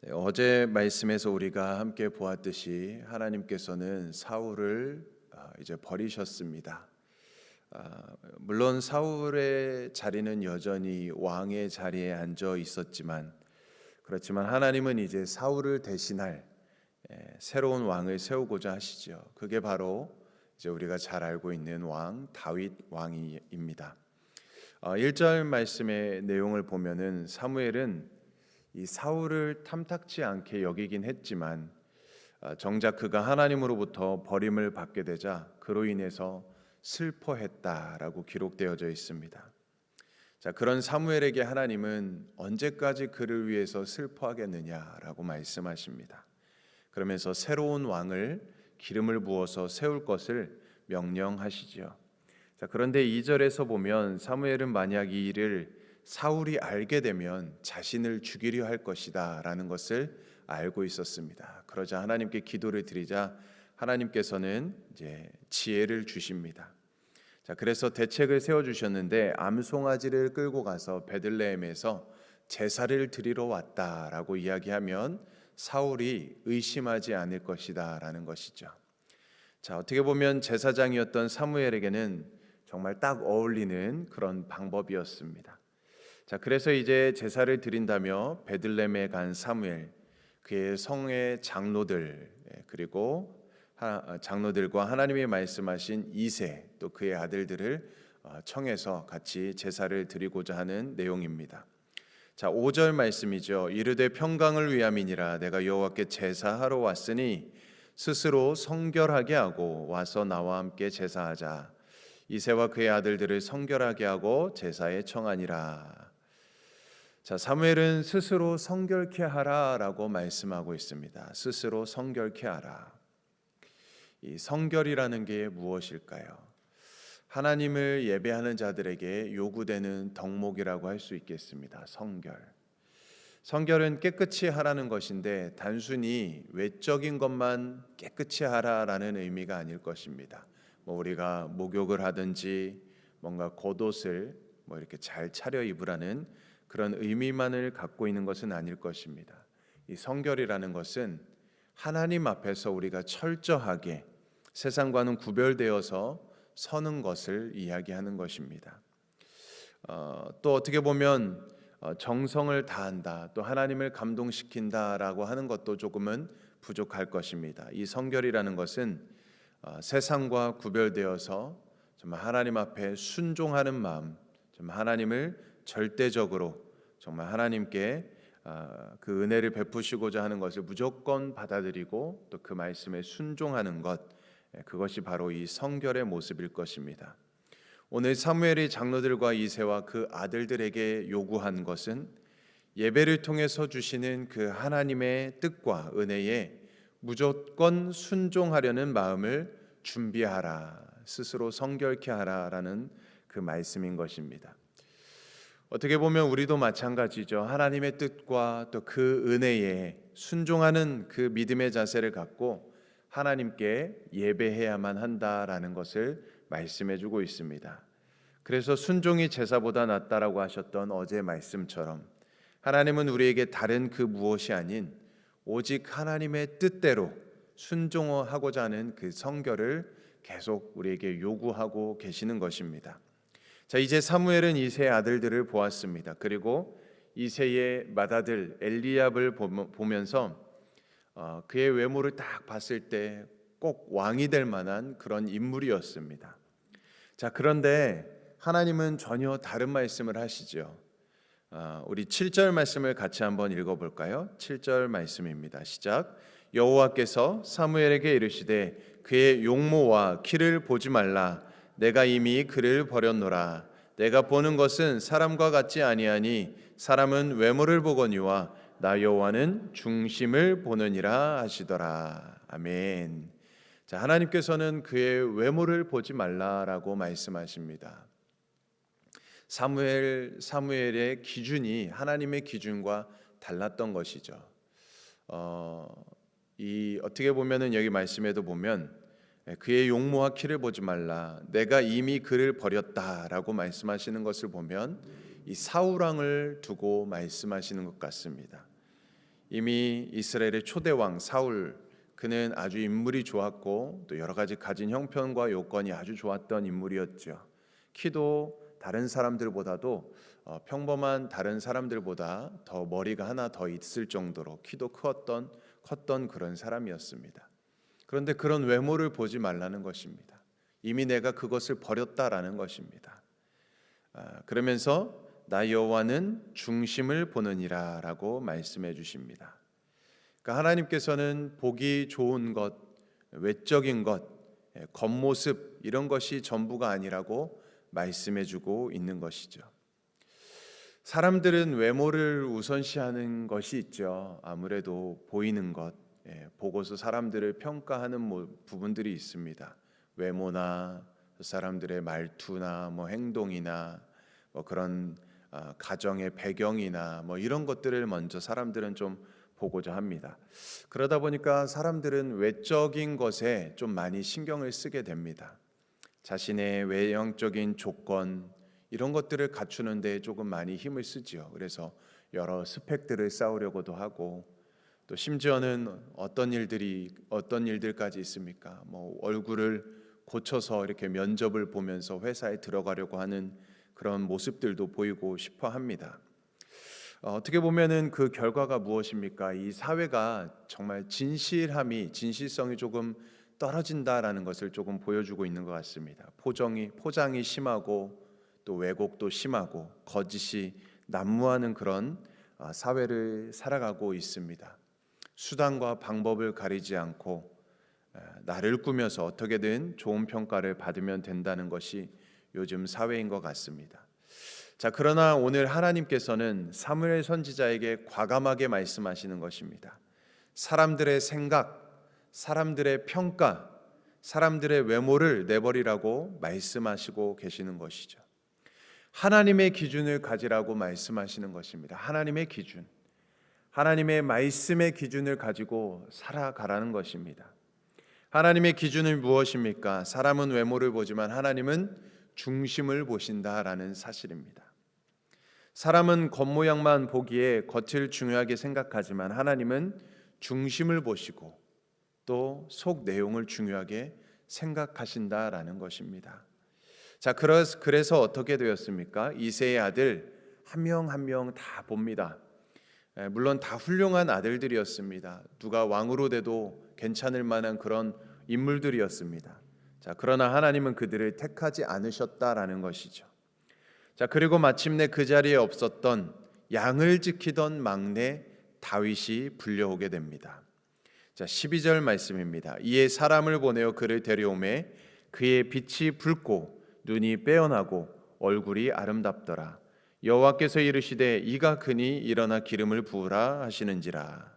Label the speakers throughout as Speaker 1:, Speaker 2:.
Speaker 1: 네, 어제 말씀에서 우리가 함께 보았듯이 하나님께서는 사울을 이제 버리셨습니다. 물론 사울의 자리는 여전히 왕의 자리에 앉아 있었지만, 그렇지만 하나님은 이제 사울을 대신할 새로운 왕을 세우고자 하시죠. 그게 바로 이제 우리가 잘 알고 있는 왕 다윗 왕입니다. 1절 말씀의 내용을 보면은 사무엘은 이 사울을 탐탁지 않게 여기긴 했지만 정작 그가 하나님으로부터 버림을 받게 되자 그로 인해서 슬퍼했다라고 기록되어져 있습니다. 자, 그런 사무엘에게 하나님은 언제까지 그를 위해서 슬퍼하겠느냐라고 말씀하십니다. 그러면서 새로운 왕을 기름을 부어서 세울 것을 명령하시죠. 자, 그런데 2절에서 보면 사무엘은 만약 이 일을 사울이 알게 되면 자신을 죽이려 할 것이다 라는 것을 알고 있었습니다. 그러자 하나님께 기도를 드리자 하나님께서는 이제 지혜를 주십니다. 자, 그래서 대책을 세워 주셨는데 암송아지를 끌고 가서 베들레헴에서 제사를 드리러 왔다라고 이야기하면 사울이 의심하지 않을 것이다라는 것이죠. 자, 어떻게 보면 제사장이었던 사무엘에게는 정말 딱 어울리는 그런 방법이었습니다. 자, 그래서 이제 제사를 드린다며 베들레헴에 간 사무엘, 그의 성의 장로들, 그리고 장로들과 하나님이 말씀하신 이세, 또 그의 아들들을 청해서 같이 제사를 드리고자 하는 내용입니다. 자, 5절 말씀이죠. 이르되 평강을 위함이니라 내가 여호와께 제사하러 왔으니 스스로 성결하게 하고 와서 나와 함께 제사하자. 이새와 그의 아들들을 성결하게 하고 제사에 청하니라. 자, 사무엘은 스스로 성결케 하라라고 말씀하고 있습니다. 스스로 성결케 하라. 이 성결이라는 게 무엇일까요? 하나님을 예배하는 자들에게 요구되는 덕목이라고 할 수 있겠습니다. 성결. 성결은 깨끗이 하라는 것인데 단순히 외적인 것만 깨끗이 하라라는 의미가 아닐 것입니다. 우리가 목욕을 하든지 뭔가 겉옷을 이렇게 잘 차려 입으라는 그런 의미만을 갖고 있는 것은 아닐 것입니다. 이 성결이라는 것은 하나님 앞에서 우리가 철저하게 세상과는 구별되어서 서는 것을 이야기하는 것입니다. 또 어떻게 보면 정성을 다한다, 또 하나님을 감동시킨다라고 하는 것도 조금은 부족할 것입니다. 이 성결이라는 것은 세상과 구별되어서 정말 하나님 앞에 순종하는 마음, 정말 하나님을 절대적으로 정말 하나님께 그 은혜를 베푸시고자 하는 것을 무조건 받아들이고 또 그 말씀에 순종하는 것, 그것이 바로 이 성결의 모습일 것입니다. 오늘 사무엘이 장로들과 이새와 그 아들들에게 요구한 것은 예배를 통해서 주시는 그 하나님의 뜻과 은혜에 무조건 순종하려는 마음을 준비하라, 스스로 성결케 하라라는 그 말씀인 것입니다. 어떻게 보면 우리도 마찬가지죠. 하나님의 뜻과 또 그 은혜에 순종하는 그 믿음의 자세를 갖고 하나님께 예배해야만 한다라는 것을 말씀해 주고 있습니다. 그래서 순종이 제사보다 낫다라고 하셨던 어제 말씀처럼 하나님은 우리에게 다른 그 무엇이 아닌 오직 하나님의 뜻대로 순종하고자 하는 그 성결을 계속 우리에게 요구하고 계시는 것입니다. 자, 이제 사무엘은 이새의 아들들을 보았습니다. 그리고 이새의 맏아들 엘리압을 보면서 그의 외모를 딱 봤을 때 꼭 왕이 될 만한 그런 인물이었습니다. 자, 그런데 하나님은 전혀 다른 말씀을 하시죠. 우리 7절 말씀을 같이 한번 읽어볼까요? 7절 말씀입니다. 시작. 여호와께서 사무엘에게 이르시되 그의 용모와 키를 보지 말라. 내가 이미 그를 버렸노라. 내가 보는 것은 사람과 같지 아니하니 사람은 외모를 보거니와 나 여호와는 중심을 보느니라 하시더라. 아멘. 자, 하나님께서는 그의 외모를 보지 말라라고 말씀하십니다. 사무엘의 기준이 하나님의 기준과 달랐던 것이죠. 어떻게 보면은 여기 말씀에도 보면 그의 용모와 키를 보지 말라. 내가 이미 그를 버렸다라고 말씀하시는 것을 보면 이 사울 왕을 두고 말씀하시는 것 같습니다. 이미 이스라엘의 초대 왕 사울, 그는 아주 인물이 좋았고 또 여러 가지 가진 형편과 요건이 아주 좋았던 인물이었죠. 키도 다른 사람들보다도 평범한 다른 사람들보다 더 머리가 하나 더 있을 정도로 키도 컸던 그런 사람이었습니다. 그런데 그런 외모를 보지 말라는 것입니다. 이미 내가 그것을 버렸다라는 것입니다. 그러면서 나 여호와는 중심을 보느니라라고 말씀해 주십니다. 그러니까 하나님께서는 보기 좋은 것, 외적인 것, 겉모습 이런 것이 전부가 아니라고 말씀해 주고 있는 것이죠. 사람들은 외모를 우선시하는 것이 있죠. 아무래도 보이는 것, 보고서 사람들을 평가하는 부분들이 있습니다. 외모나 사람들의 말투나 행동이나 그런 가정의 배경이나 이런 것들을 먼저 사람들은 좀 보고자 합니다. 그러다 보니까 사람들은 외적인 것에 좀 많이 신경을 쓰게 됩니다. 자신의 외형적인 조건 이런 것들을 갖추는 데 조금 많이 힘을 쓰지요. 그래서 여러 스펙들을 쌓으려고도 하고 또 심지어는 어떤 일들까지 있습니까? 얼굴을 고쳐서 이렇게 면접을 보면서 회사에 들어가려고 하는 그런 모습들도 보이고 싶어 합니다. 어떻게 보면은 그 결과가 무엇입니까? 이 사회가 정말 진실성이 조금 떨어진다라는 것을 조금 보여주고 있는 것 같습니다. 포장이 심하고 또 왜곡도 심하고 거짓이 난무하는 그런 사회를 살아가고 있습니다. 수단과 방법을 가리지 않고 나를 꾸며서 어떻게든 좋은 평가를 받으면 된다는 것이 요즘 사회인 것 같습니다. 자, 그러나 오늘 하나님께서는 사무엘 선지자에게 과감하게 말씀하시는 것입니다. 사람들의 생각, 사람들의 평가, 사람들의 외모를 내버리라고 말씀하시고 계시는 것이죠. 하나님의 기준을 가지라고 말씀하시는 것입니다. 하나님의 기준, 하나님의 말씀의 기준을 가지고 살아가라는 것입니다. 하나님의 기준은 무엇입니까? 사람은 외모를 보지만 하나님은 중심을 보신다라는 사실입니다. 사람은 겉모양만 보기에 겉을 중요하게 생각하지만 하나님은 중심을 보시고 또 속 내용을 중요하게 생각하신다라는 것입니다. 자, 그래서 어떻게 되었습니까? 이새의 아들 한 명 한 명 다 봅니다. 물론 다 훌륭한 아들들이었습니다. 누가 왕으로 돼도 괜찮을 만한 그런 인물들이었습니다. 자, 그러나 하나님은 그들을 택하지 않으셨다라는 것이죠. 자, 그리고 마침내 그 자리에 없었던 양을 지키던 막내 다윗이 불려오게 됩니다. 자, 12절 말씀입니다. 이에 사람을 보내어 그를 데려오매 그의 빛이 붉고 눈이 빼어나고 얼굴이 아름답더라. 여호와께서 이르시되 이가 크니 일어나 기름을 부으라 하시는지라.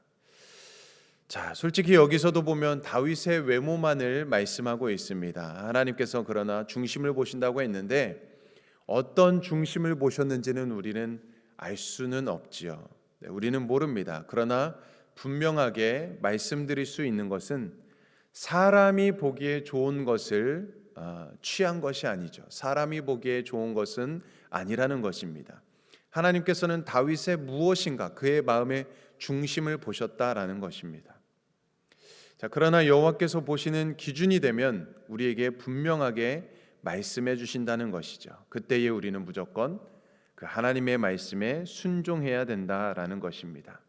Speaker 1: 자, 솔직히 여기서도 보면 다윗의 외모만을 말씀하고 있습니다. 하나님께서 그러나 중심을 보신다고 했는데 어떤 중심을 보셨는지는 우리는 알 수는 없지요. 우리는 모릅니다. 그러나 분명하게 말씀드릴 수 있는 것은 사람이 보기에 좋은 것을 취한 것이 아니죠. 사람이 보기에 좋은 것은 아니라는 것입니다. 하나님께서는 다윗의 무엇인가 그의 마음의 중심을 보셨다라는 것입니다. 자, 그러나 여호와께서 보시는 기준이 되면 우리에게 분명하게 말씀해 주신다는 것이죠. 그때에 우리는 무조건 그 하나님의 말씀에 순종해야 된다라는 것입니다.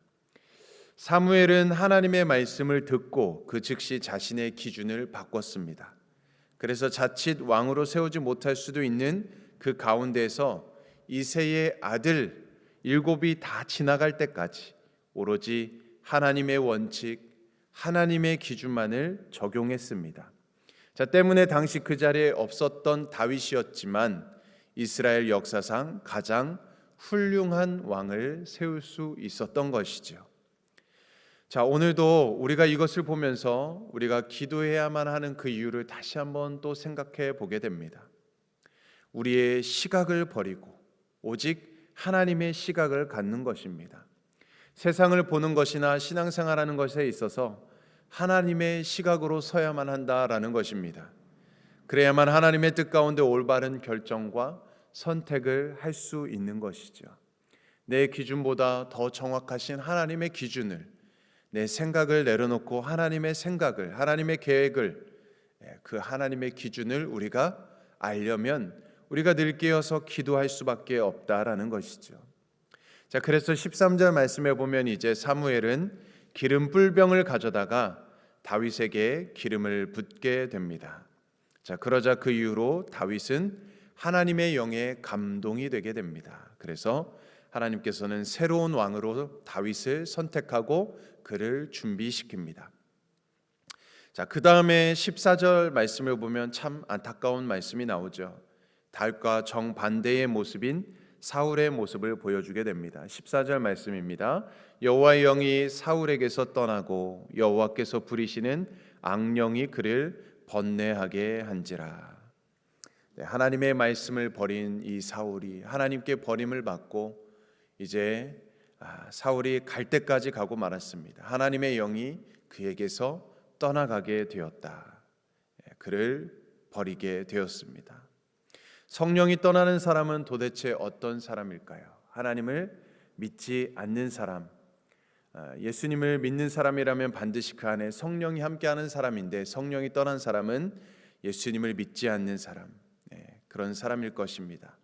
Speaker 1: 사무엘은 하나님의 말씀을 듣고 그 즉시 자신의 기준을 바꿨습니다. 그래서 자칫 왕으로 세우지 못할 수도 있는 그 가운데에서 이새의 아들 7이 다 지나갈 때까지 오로지 하나님의 원칙, 하나님의 기준만을 적용했습니다. 자, 때문에 당시 그 자리에 없었던 다윗이었지만 이스라엘 역사상 가장 훌륭한 왕을 세울 수 있었던 것이죠. 자, 오늘도 우리가 이것을 보면서 우리가 기도해야만 하는 그 이유를 다시 한번 또 생각해 보게 됩니다. 우리의 시각을 버리고 오직 하나님의 시각을 갖는 것입니다. 세상을 보는 것이나 신앙생활하는 것에 있어서 하나님의 시각으로 서야만 한다라는 것입니다. 그래야만 하나님의 뜻 가운데 올바른 결정과 선택을 할 수 있는 것이죠. 내 기준보다 더 정확하신 하나님의 기준을 내 생각을 내려놓고 하나님의 생각을, 하나님의 계획을, 그 하나님의 기준을 우리가 알려면 우리가 늘 깨어서 기도할 수밖에 없다라는 것이죠. 자, 그래서 13절 말씀에 보면 이제 사무엘은 기름 뿔병을 가져다가 다윗에게 기름을 붓게 됩니다. 자, 그러자 그 이후로 다윗은 하나님의 영에 감동이 되게 됩니다. 그래서 하나님께서는 새로운 왕으로 다윗을 선택하고 그를 준비시킵니다. 자, 그 다음에 14절 말씀을 보면 참 안타까운 말씀이 나오죠. 다윗과 정반대의 모습인 사울의 모습을 보여주게 됩니다. 14절 말씀입니다. 여호와의 영이 사울에게서 떠나고 여호와께서 부리시는 악령이 그를 번뇌하게 한지라. 하나님의 말씀을 버린 이 사울이 하나님께 버림을 받고 이제 사울이 갈 때까지 가고 말았습니다. 하나님의 영이 그에게서 떠나가게 되었다. 그를 버리게 되었습니다. 성령이 떠나는 사람은 도대체 어떤 사람일까요? 하나님을 믿지 않는 사람, 예수님을 믿는 사람이라면 반드시 그 안에 성령이 함께하는 사람인데 성령이 떠난 사람은 예수님을 믿지 않는 사람, 그런 사람일 것입니다.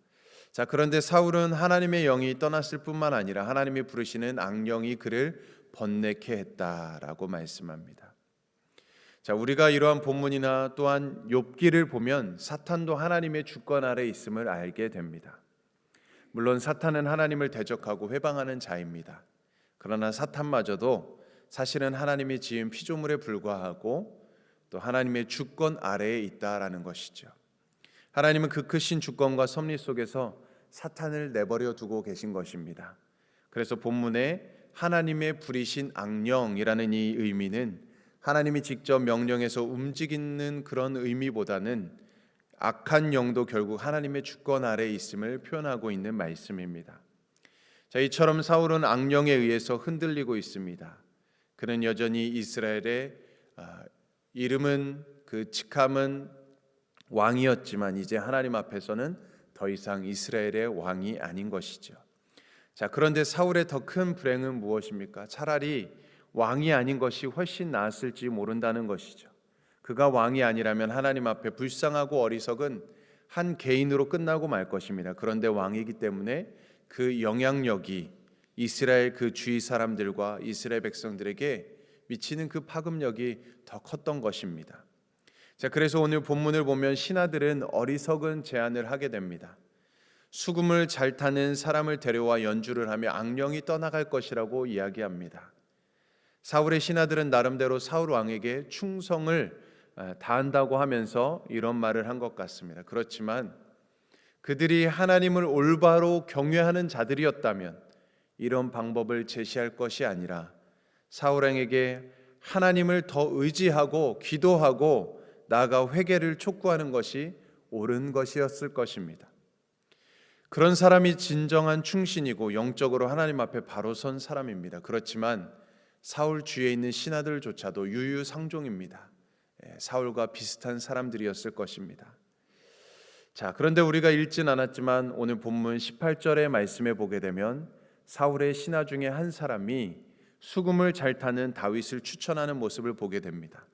Speaker 1: 자, 그런데 사울은 하나님의 영이 떠났을 뿐만 아니라 하나님이 부르시는 악령이 그를 번뇌케 했다라고 말씀합니다. 자, 우리가 이러한 본문이나 또한 욥기를 보면 사탄도 하나님의 주권 아래 있음을 알게 됩니다. 물론 사탄은 하나님을 대적하고 회방하는 자입니다. 그러나 사탄마저도 사실은 하나님이 지은 피조물에 불과하고 또 하나님의 주권 아래에 있다라는 것이죠. 하나님은 그 크신 주권과 섭리 속에서 사탄을 내버려 두고 계신 것입니다. 그래서 본문에 하나님의 부리신 악령이라는 이 의미는 하나님이 직접 명령해서 움직이는 그런 의미보다는 악한 영도 결국 하나님의 주권 아래에 있음을 표현하고 있는 말씀입니다. 자, 이처럼 사울은 악령에 의해서 흔들리고 있습니다. 그는 여전히 이스라엘의 이름은 그 직함은 왕이었지만 이제 하나님 앞에서는 더 이상 이스라엘의 왕이 아닌 것이죠. 자, 그런데 사울의 더 큰 불행은 무엇입니까? 차라리 왕이 아닌 것이 훨씬 나았을지 모른다는 것이죠. 그가 왕이 아니라면 하나님 앞에 불쌍하고 어리석은 한 개인으로 끝나고 말 것입니다. 그런데 왕이기 때문에 그 영향력이 이스라엘 그 주위 사람들과 이스라엘 백성들에게 미치는 그 파급력이 더 컸던 것입니다. 자, 그래서 오늘 본문을 보면 신하들은 어리석은 제안을 하게 됩니다. 수금을 잘 타는 사람을 데려와 연주를 하며 악령이 떠나갈 것이라고 이야기합니다. 사울의 신하들은 나름대로 사울 왕에게 충성을 다한다고 하면서 이런 말을 한 것 같습니다. 그렇지만 그들이 하나님을 올바로 경외하는 자들이었다면 이런 방법을 제시할 것이 아니라 사울 왕에게 하나님을 더 의지하고 기도하고 나아가 회개를 촉구하는 것이 옳은 것이었을 것입니다. 그런 사람이 진정한 충신이고 영적으로 하나님 앞에 바로 선 사람입니다. 그렇지만 사울 주위에 있는 신하들조차도 유유상종입니다. 사울과 비슷한 사람들이었을 것입니다. 자, 그런데 우리가 읽진 않았지만 오늘 본문 18절의 말씀에 보게 되면 사울의 신하 중에 한 사람이 수금을 잘 타는 다윗을 추천하는 모습을 보게 됩니다.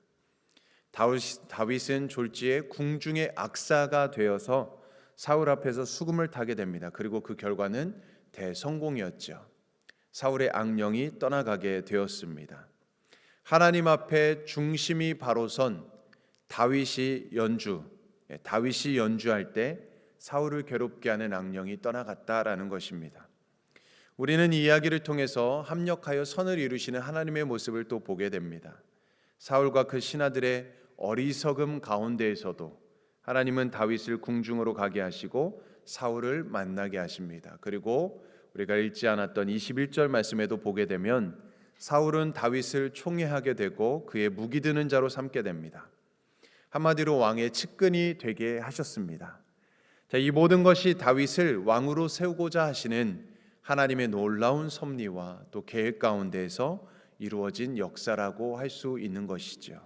Speaker 1: 다윗은 졸지에 궁중의 악사가 되어서 사울 앞에서 수금을 타게 됩니다. 그리고 그 결과는 대성공이었죠. 사울의 악령이 떠나가게 되었습니다. 하나님 앞에 중심이 바로 선 다윗이 연주할 때 사울을 괴롭게 하는 악령이 떠나갔다라는 것입니다. 우리는 이 이야기를 통해서 합력하여 선을 이루시는 하나님의 모습을 또 보게 됩니다. 사울과 그 신하들의 어리석음 가운데에서도 하나님은 다윗을 궁중으로 가게 하시고 사울을 만나게 하십니다. 그리고 우리가 읽지 않았던 21절 말씀에도 보게 되면 사울은 다윗을 총애하게 되고 그의 무기 드는 자로 삼게 됩니다. 한마디로 왕의 측근이 되게 하셨습니다. 자, 이 모든 것이 다윗을 왕으로 세우고자 하시는 하나님의 놀라운 섭리와 또 계획 가운데에서 이루어진 역사라고 할 수 있는 것이죠.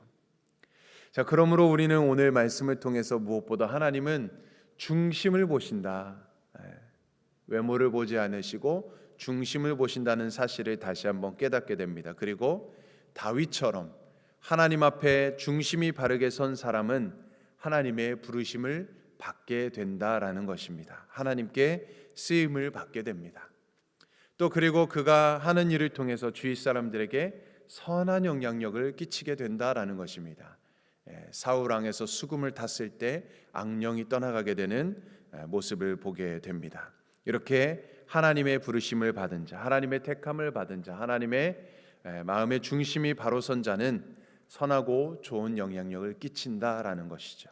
Speaker 1: 자, 그러므로 우리는 오늘 말씀을 통해서 무엇보다 하나님은 중심을 보신다. 외모를 보지 않으시고 중심을 보신다는 사실을 다시 한번 깨닫게 됩니다. 그리고 다윗처럼 하나님 앞에 중심이 바르게 선 사람은 하나님의 부르심을 받게 된다라는 것입니다. 하나님께 쓰임을 받게 됩니다. 또 그리고 그가 하는 일을 통해서 주위 사람들에게 선한 영향력을 끼치게 된다라는 것입니다. 사울 왕에서 수금을 탔을 때 악령이 떠나가게 되는 모습을 보게 됩니다. 이렇게 하나님의 부르심을 받은 자, 하나님의 택함을 받은 자, 하나님의 마음의 중심이 바로 선 자는 선하고 좋은 영향력을 끼친다라는 것이죠.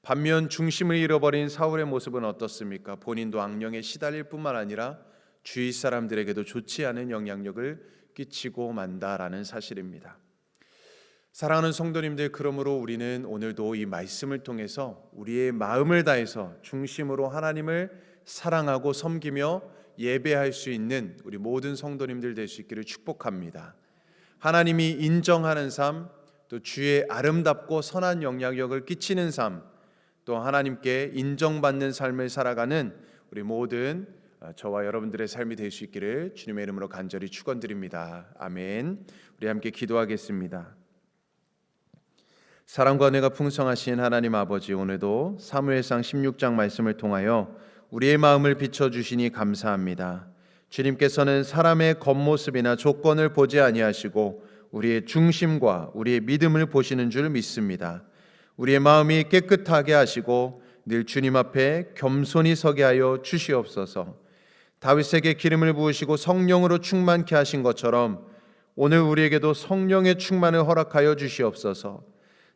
Speaker 1: 반면 중심을 잃어버린 사울의 모습은 어떻습니까? 본인도 악령에 시달릴 뿐만 아니라 주위 사람들에게도 좋지 않은 영향력을 끼치고 만다라는 사실입니다. 사랑하는 성도님들, 그러므로 우리는 오늘도 이 말씀을 통해서 우리의 마음을 다해서 중심으로 하나님을 사랑하고 섬기며 예배할 수 있는 우리 모든 성도님들 될 수 있기를 축복합니다. 하나님이 인정하는 삶, 또 주의 아름답고 선한 영향력을 끼치는 삶, 또 하나님께 인정받는 삶을 살아가는 우리 모든 저와 여러분들의 삶이 될 수 있기를 주님의 이름으로 간절히 축원드립니다. 아멘. 우리 함께 기도하겠습니다. 사랑과 은혜가 풍성하신 하나님 아버지, 오늘도 사무엘상 16장 말씀을 통하여 우리의 마음을 비춰주시니 감사합니다. 주님께서는 사람의 겉모습이나 조건을 보지 아니하시고 우리의 중심과 우리의 믿음을 보시는 줄 믿습니다. 우리의 마음이 깨끗하게 하시고 늘 주님 앞에 겸손히 서게 하여 주시옵소서. 다윗에게 기름을 부으시고 성령으로 충만케 하신 것처럼 오늘 우리에게도 성령의 충만을 허락하여 주시옵소서.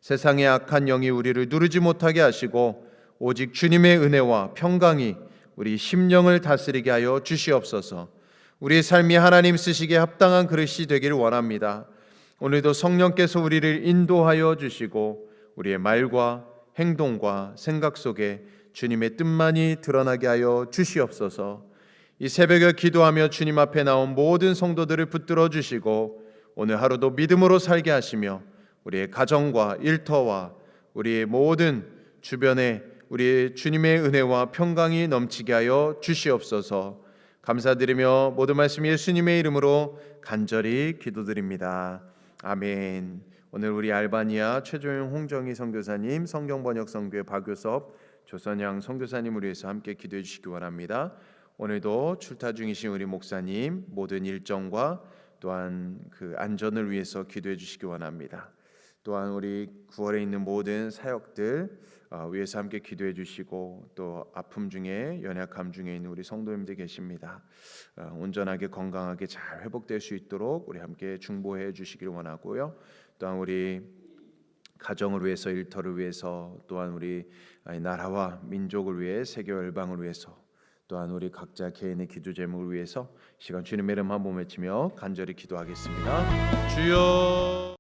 Speaker 1: 세상의 악한 영이 우리를 누르지 못하게 하시고 오직 주님의 은혜와 평강이 우리 심령을 다스리게 하여 주시옵소서. 우리의 삶이 하나님 쓰시기에 합당한 그릇이 되기를 원합니다. 오늘도 성령께서 우리를 인도하여 주시고 우리의 말과 행동과 생각 속에 주님의 뜻만이 드러나게 하여 주시옵소서. 이 새벽에 기도하며 주님 앞에 나온 모든 성도들을 붙들어 주시고 오늘 하루도 믿음으로 살게 하시며 우리의 가정과 일터와 우리의 모든 주변에 우리의 주님의 은혜와 평강이 넘치게 하여 주시옵소서. 감사드리며 모든 말씀 예수님의 이름으로 간절히 기도드립니다. 아멘. 오늘 우리 알바니아 최조영 홍정희 선교사님, 성경번역선교회 박효섭 조선양 선교사님을 위해서 함께 기도해 주시기 원합니다. 오늘도 출타 중이신 우리 목사님 모든 일정과 또한 그 안전을 위해서 기도해 주시기 원합니다. 또한 우리 9월에 있는 모든 사역들 위해서 함께 기도해 주시고 또 아픔 중에 연약함 중에 있는 우리 성도님들 계십니다. 온전하게 건강하게 잘 회복될 수 있도록 우리 함께 중보해 주시길 원하고요. 또한 우리 가정을 위해서, 일터를 위해서, 또한 우리 나라와 민족을 위해, 세계 열방을 위해서, 또한 우리 각자 개인의 기도 제목을 위해서 시간 주님의 이름 한번 외치며 간절히 기도하겠습니다. 주여.